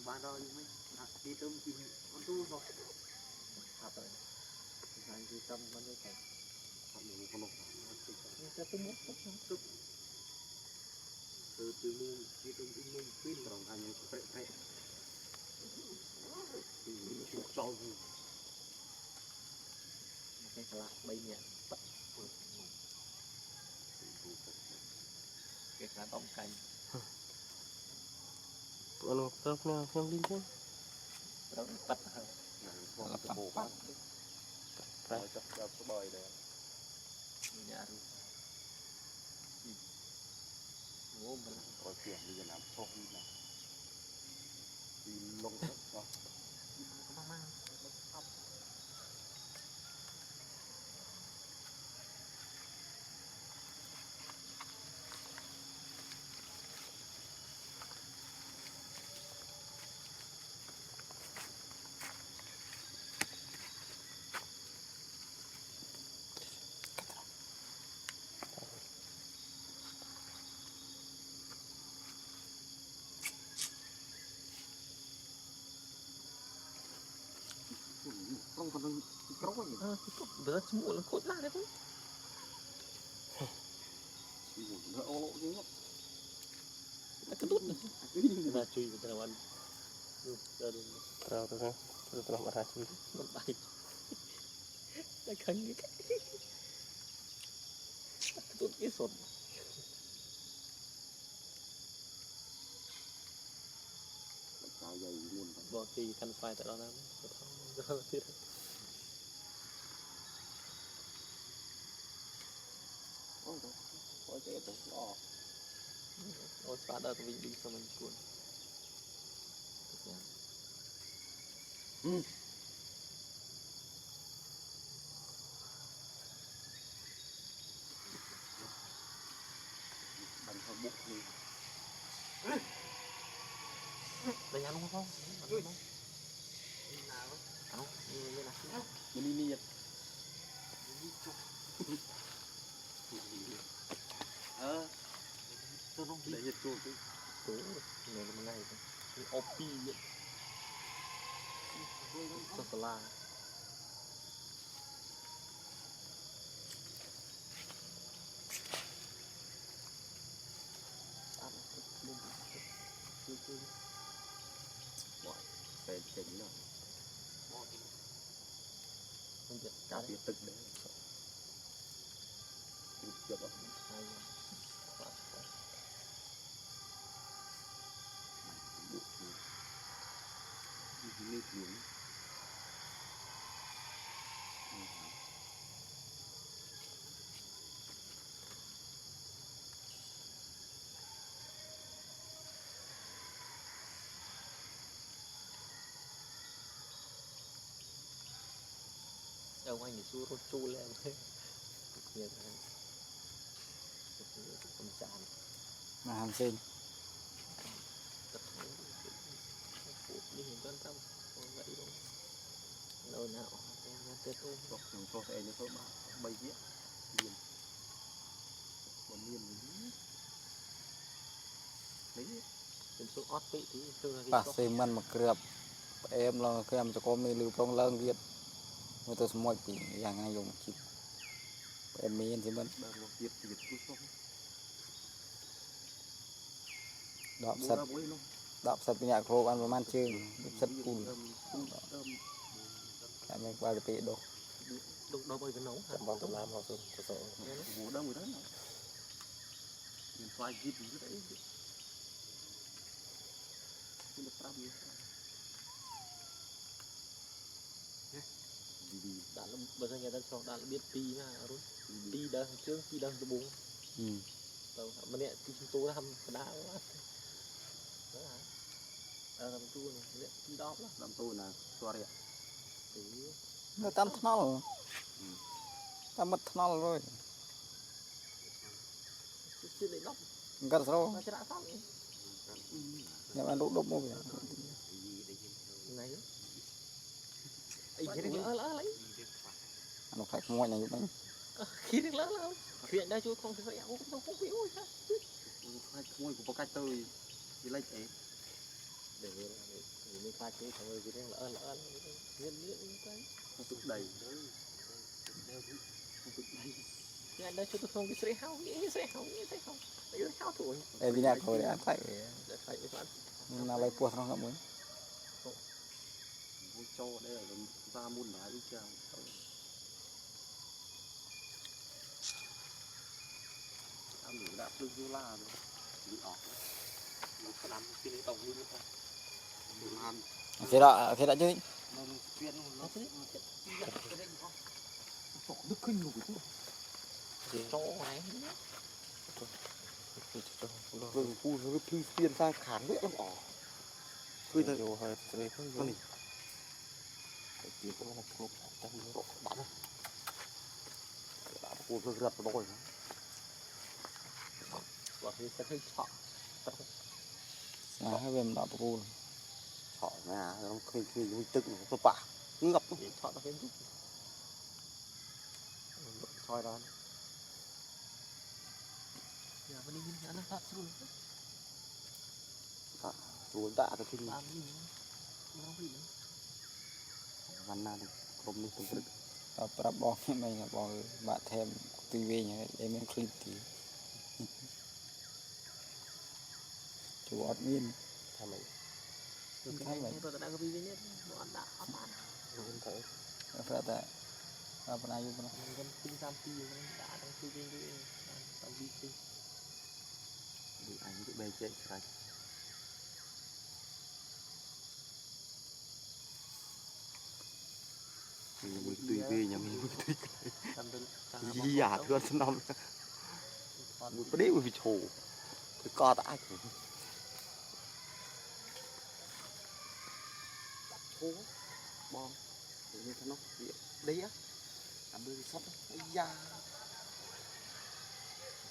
Bạn rồi mới đi tôm chim con tu rồi thật rồi bạn đi tôm con đi phải con lộc cái tôm mốt tôm từ từ mùng đi tôm đi mùng pin rồi thành những cái phải trâu cái là bây giờ cái là bông cành Ano sarap na ng linjang. Rất tắt hơn. Là bắt. Phải chắc có bơi đấy. Nhà luôn. Ngô mình Rồi chuyện bây giờ làm xong là đi lông hết rồi. mang Không còn cốc gì. bữa semua là cốt lá đấy không? Nó ô lỗ chứ. Nó cái đút này. Là chui vào tao ăn. Terus terus berhasil. Nó bay. Nó khăn cái đút cái sột. Sao dày luôn. Bỏ kỳ khăn xoay tại đó nè. Có trẻ tốt đó. Ôi phát ra tụi mình đi xong mình cuốn. Bằng hơi bụng đi. Đây ăn không không? Ăn không? Ăn không? Như nào? Mini nhiệt. Tôi không để nhiệt chuột đi. Tối ngày một ngày cái opi vậy. Sô la. Để chỉnh nào. Không biết cá Phíaตึกđấy. Được không? Đi xuống. Ông anh thì xu rốt chu lên thế. Nhiều cái con chán. Mà hàng xin. Tất cả phụ đi hình con tâm. Vậy luôn. Đâu nào em tết ôm. Rồi chúng tôi sẽ như tôi bảo bay viết. Điền. Còn miền gì? Đấy. Đến số ót vị thì tôi là cái Pak semen makrab. Em lo cái em cho con mi lưu trong lăng viết. Người ta mọi tỷ dạng này dùng chip. Em mi thì mình Đang một viết thì viết chút không? đọc sạch nhà khô ăn man chương sạch cùn cái này qua cái đồ đâu bao giờ nấu hả? trong vòng làm họ dùng sổ ngủ đâu rồi đó nó xoay kịp cái đấy được trăm đã là bây giờ người ta cho đã là biết pi mà rồi pi đang trước pi đang từ bụng đâu mà nè pi chúng tôi làm cái đá đó làm tu này nè pi đó đó làm tôi là to đấy nó tam thnol tam mất thnol rồi chưa lấy nóc gạt rồi nó sẽ đã xong nhà bạn đụng đụng mua về này ấy cái này lỡ lấy nó phải mua này giúp anh khi được lỡ chuyện đây chú không thể cũng không hiểu sao hai môi của cách tôi đi lấy thế để mình pha chế xong rồi cái lỡ nguyên cái nó tụt đầy cái đây chú tôi không cái hao cái hao tuổi vì nè thôi để ăn phải phải nào lấy bùa nó ngậm mới cho đây là ra muôn lá đi chào ăn đủ đạp lưng vô la rồi bị ọt nó có làm cái này tổng luôn nữa đừng ăn khi đã chứ nó chuyên nó đức kinh ngủ chứ cho này rồi phu nó cứ phiên sang khán vậy lắm ỏ cứ thật rồi hơi rồi không này chỉ có là cột trong nó bắn đã cột rực rực rồi và thì sẽ thấy chọn hai bên đỏ bù họ nhà nó khi mình tự nó bả ngập để chọn nó cái giúp soi đó giờ mình đi ăn phát luôn rồi đã cái khi làm gì nó bị văn na đi không đi không được tập bong mình là bong bạn thêm tivi như em em clip thì chủ admin tham ấy cái này tôi đã có video nhất bọn đã ăn không thấy phải là apa na yun kan pin sampi đã đang pin đi sampi pin bị ảnh bị bè chạy sạch mình tùy về nhà mình tùy gì à thưa xin năm một cái đấy bị trổ cái co đã trổ bom như thế nó đấy á làm đôi sắt ấy da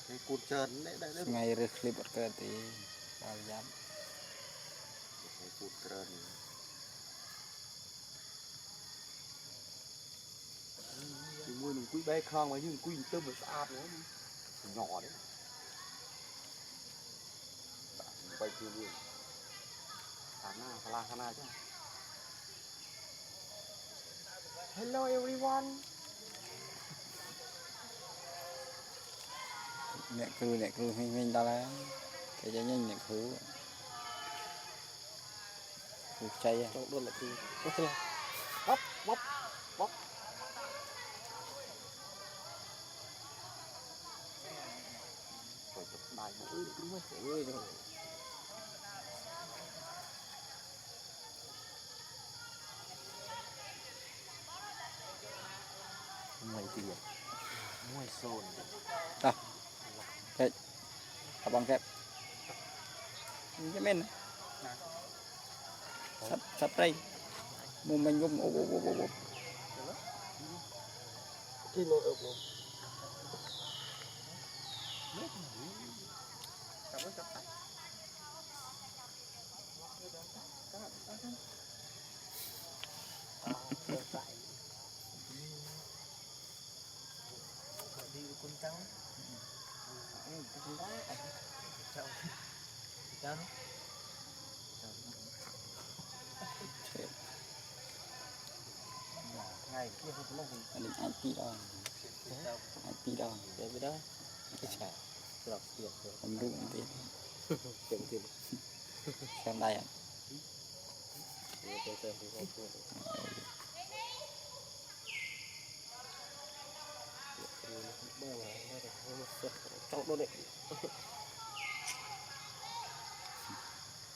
cái cột trơn đấy đấy ngay rồi clip bật cái thì vào giám cái cột trơn thì mua mình quý bé không mà nhưng quý tôm mà xa nữa nhỏ đấy quay chưa luôn khana chứ hello everyone nè cứ mình đó là cái trái nhanh nè cứ chay trong luôn là thì bóp bóp bóp bài bữa đúng rồi rồi mày tiền mày sồn abang kẹp cái men sắp đây mua mình gom ốp khi nó ốp luôn đi con trắng cháu ngày kia không có anh IP đó để cái đó cái chả lọc tiền không đúng tiền tiền xem đây à xem trong đó đấy